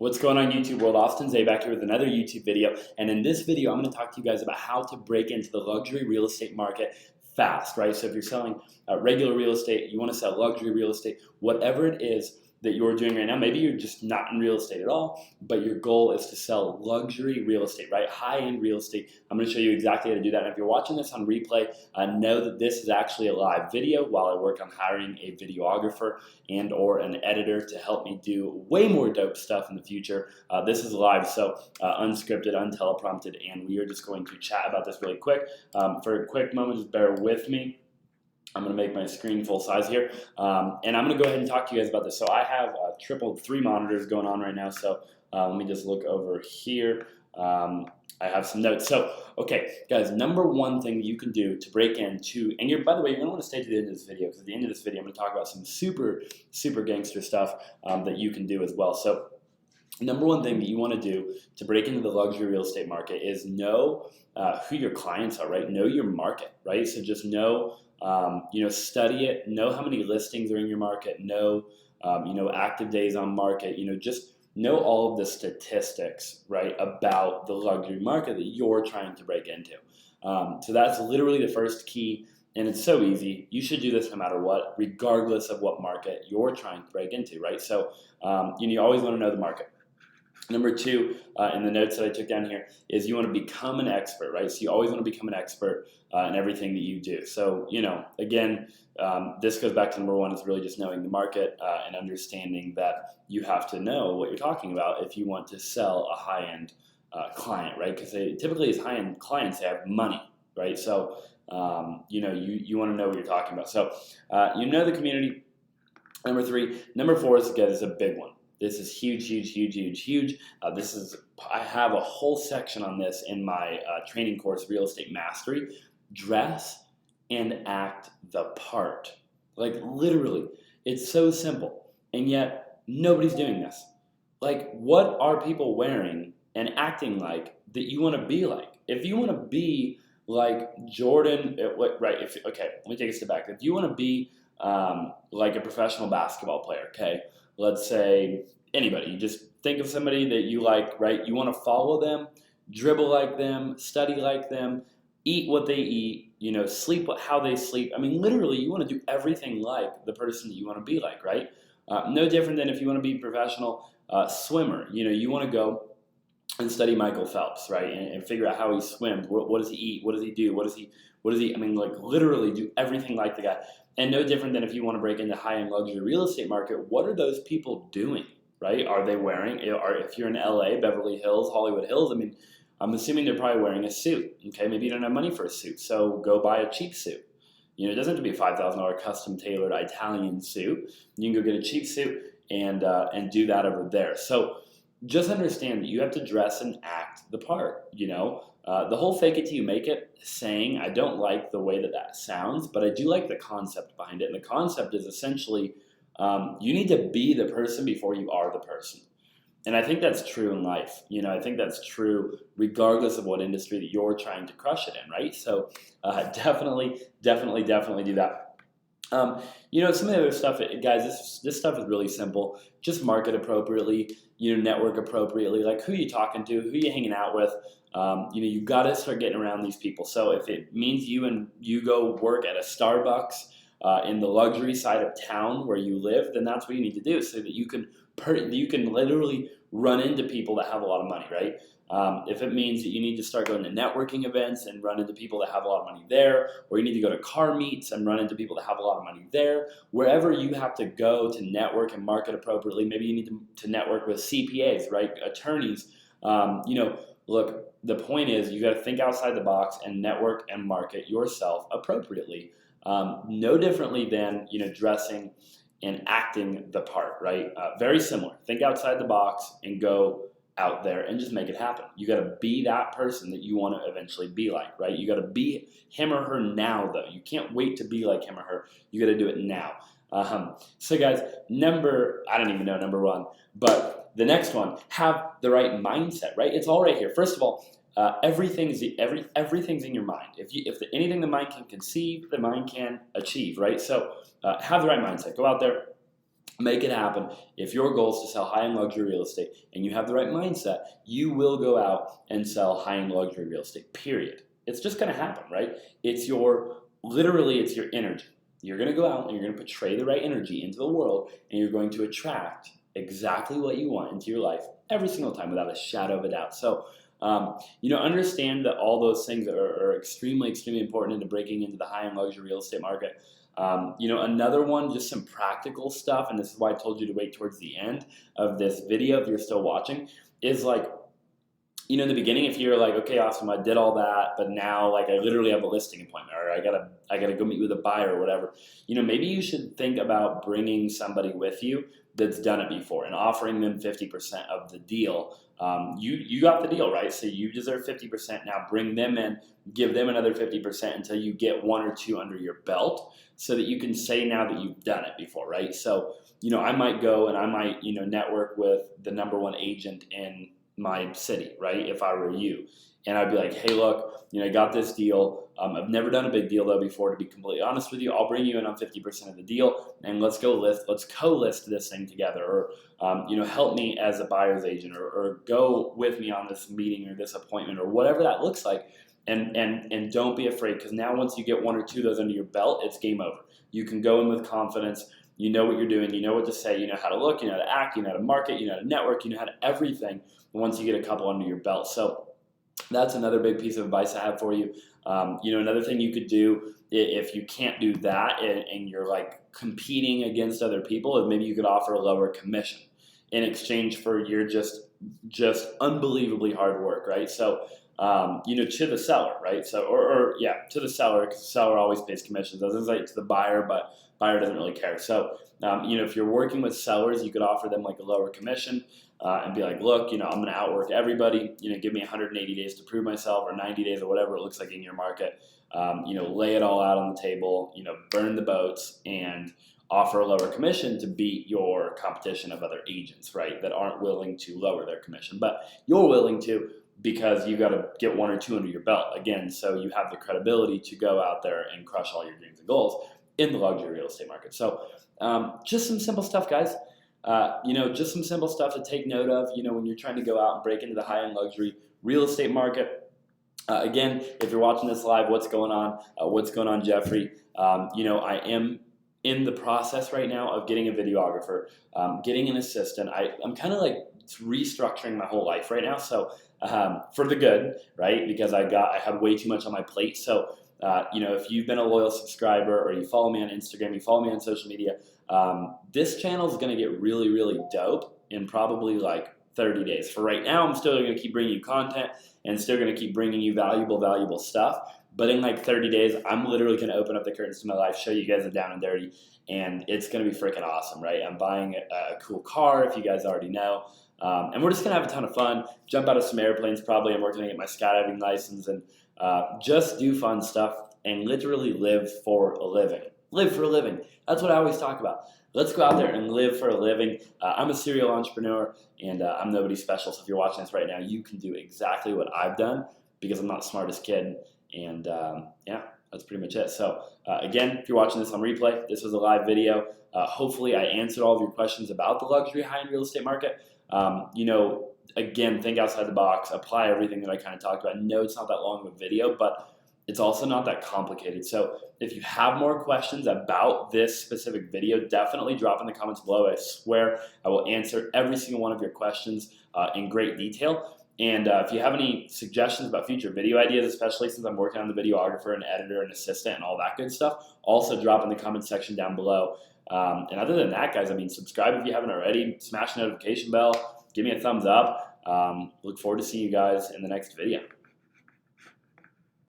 What's going on YouTube world? Austin Zaback here with another YouTube video, and in this video I'm going to talk to you guys about how to break into the luxury real estate market fast, right? So if you're selling regular real estate, you want to sell luxury real estate, whatever it is that you're doing right now, maybe you're just not in real estate at all, but your goal is to sell luxury real estate, right? High-end real estate. I'm going to show you exactly how to do that. And if you're watching this on replay, know that this is actually a live video while I work on hiring a videographer and or an editor to help me do way more dope stuff in the future. This is live, so unscripted, unteleprompted, and we are just going to chat about this really quick. For a quick moment, just bear with me. I'm going to make my screen full size here, and I'm going to go ahead and talk to you guys about this. So I have triple 3 monitors going on right now, so let me just look over here. I have some notes. So, okay, guys, number one thing you can do to break into, and by the way, you're going to want to stay to the end of this video, because at the end of this video, I'm going to talk about some super gangster stuff that you can do as well. So, number one thing that you want to do to break into the luxury real estate market is know who your clients are, right? Know your market, right? So just know, study it, know how many listings are in your market, know, active days on market, just know all of the statistics, right, about the luxury market that you're trying to break into. So that's literally the first key, and it's so easy. You should do this no matter what, regardless of what market you're trying to break into, right? So, you always want to know the market. Number two, in the notes that I took down here, is you want to become an expert, right? So you always want to become an expert in everything that you do. So, again, this goes back to number one, is really just knowing the market and understanding that you have to know what you're talking about if you want to sell a high-end client, right? Because typically as high-end clients, they have money, right? So, you want to know what you're talking about. So, the community. Number three. Number four is, again, is a big one. This is huge. I have a whole section on this in my training course, Real Estate Mastery. Dress and act the part. Like, literally, it's so simple, and yet nobody's doing this. Like, what are people wearing and acting like that you want to be like? If you want to be like Jordan, right? Okay, let me take a step back. If you want to be like a professional basketball player, okay? Let's say anybody, you just think of somebody that you like, right? You want to follow them, dribble like them, study like them, eat what they eat, sleep how they sleep. I mean, literally, you want to do everything like the person that you want to be like, right? No different than if you want to be a professional swimmer. You want to go and study Michael Phelps, right? And figure out how he swims. What does he eat? What does he do? What does he, I mean, like, literally do everything like the guy. And no different than if you want to break into high-end luxury real estate market, what are those people doing, right? Are they wearing, or if you're in LA, Beverly Hills, Hollywood Hills, I mean, I'm assuming they're probably wearing a suit, okay? Maybe you don't have money for a suit, so go buy a cheap suit. It doesn't have to be a $5,000 custom-tailored Italian suit. You can go get a cheap suit and do that over there. So just understand that you have to dress and act the part, The whole fake it till you make it saying, I don't like the way that sounds, but I do like the concept behind it. And the concept is essentially, you need to be the person before you are the person. And I think that's true in life. I think that's true regardless of what industry that you're trying to crush it in, right? So definitely do that. Some of the other stuff, guys, this stuff is really simple. Just market appropriately, network appropriately, like who you talking to, who you hanging out with. You got to start getting around these people. So if it means you go work at a Starbucks in the luxury side of town where you live, then that's what you need to do so that you can literally run into people that have a lot of money, right? If it means that you need to start going to networking events and run into people that have a lot of money there, or you need to go to car meets and run into people that have a lot of money there, wherever you have to go to network and market appropriately, maybe you need to network with CPAs, right? Attorneys, look, the point is you got to think outside the box and network and market yourself appropriately. No differently than, dressing and acting the part, right? Very similar. Think outside the box and go out there and just make it happen. You got to be that person that you want to eventually be like, right? You got to be him or her now, though. You can't wait to be like him or her. You got to do it now. So guys, I don't even know number one, but the next one, have the right mindset, right? It's all right here. First of all, everything's in your mind. If anything the mind can conceive, the mind can achieve, right? So have the right mindset. Go out there, Make it happen. If your goal is to sell high-end luxury real estate and you have the right mindset, you will go out and sell high-end luxury real estate, period. It's just going to happen, right? Literally, it's your energy. You're going to go out and you're going to portray the right energy into the world, and you're going to attract exactly what you want into your life every single time without a shadow of a doubt. So, understand that all those things are extremely, extremely important into breaking into the high-end luxury real estate market. Another one, just some practical stuff, and this is why I told you to wait towards the end of this video if you're still watching, is like, in the beginning, if you're like, okay, awesome, I did all that, but now like I literally have a listing appointment, or I gotta go meet with a buyer or whatever. Maybe you should think about bringing somebody with you that's done it before and offering them 50% of the deal. You got the deal, right? So you deserve 50%. Now bring them in, give them another 50% until you get one or two under your belt, so that you can say now that you've done it before, right? So I might go and I might network with the number one agent in my city, right? If I were you, and I'd be like, hey, look, I got this deal. I've never done a big deal though before, to be completely honest with you. I'll bring you in on 50% of the deal, and let's co-list this thing together, or help me as a buyer's agent, or go with me on this meeting or this appointment or whatever that looks like. And don't be afraid, because now once you get one or two of those under your belt, it's game over. You can go in with confidence. You know what you're doing. You know what to say. You know how to look. You know how to act. You know how to market. You know how to network. You know how to everything once you get a couple under your belt. So that's another big piece of advice I have for you. Another thing you could do if you can't do that and you're like competing against other people, is maybe you could offer a lower commission in exchange for your just unbelievably hard work, right? So to the seller, right? So, to the seller, because the seller always pays commissions. I was going to say to the buyer, but buyer doesn't really care. So, if you're working with sellers, you could offer them like a lower commission, and be like, look, I'm going to outwork everybody. Give me 180 days to prove myself, or 90 days, or whatever it looks like in your market. Lay it all out on the table. Burn the boats and offer a lower commission to beat your competition of other agents, right? That aren't willing to lower their commission, but you're willing to, because you got to get one or two under your belt again, so you have the credibility to go out there and crush all your dreams and goals in the luxury real estate market. So just some simple stuff, guys. Just some simple stuff to take note of, when you're trying to go out and break into the high-end luxury real estate market. Again, if you're watching this live, what's going on? What's going on, Jeffrey? I am in the process right now of getting a videographer, getting an assistant. I'm kind of like restructuring my whole life right now. So for the good, right? Because I have way too much on my plate. So, if you've been a loyal subscriber, or you follow me on Instagram, you follow me on social media, this channel is going to get really, really dope in probably like 30 days. For right now, I'm still going to keep bringing you content and still going to keep bringing you valuable stuff. But in like 30 days, I'm literally going to open up the curtains to my life, show you guys the down and dirty, and it's going to be freaking awesome, right? I'm buying a cool car, if you guys already know. And we're just going to have a ton of fun, jump out of some airplanes probably. I'm working to get my skydiving license, and just do fun stuff and literally live for a living. Live for a living. That's what I always talk about. Let's go out there and live for a living. I'm a serial entrepreneur, and I'm nobody special. So if you're watching this right now, you can do exactly what I've done, because I'm not the smartest kid. And that's pretty much it. So again, if you're watching this on replay, this was a live video. Hopefully I answered all of your questions about the luxury high-end real estate market. Again, think outside the box, apply everything that I kind of talked about. No, it's not that long of a video, but it's also not that complicated. So if you have more questions about this specific video, definitely drop in the comments below. I swear I will answer every single one of your questions in great detail. And if you have any suggestions about future video ideas, especially since I'm working on the videographer and editor and assistant and all that good stuff, also drop in the comment section down below. And other than that, guys, subscribe if you haven't already. Smash the notification bell. Give me a thumbs up. Look forward to seeing you guys in the next video.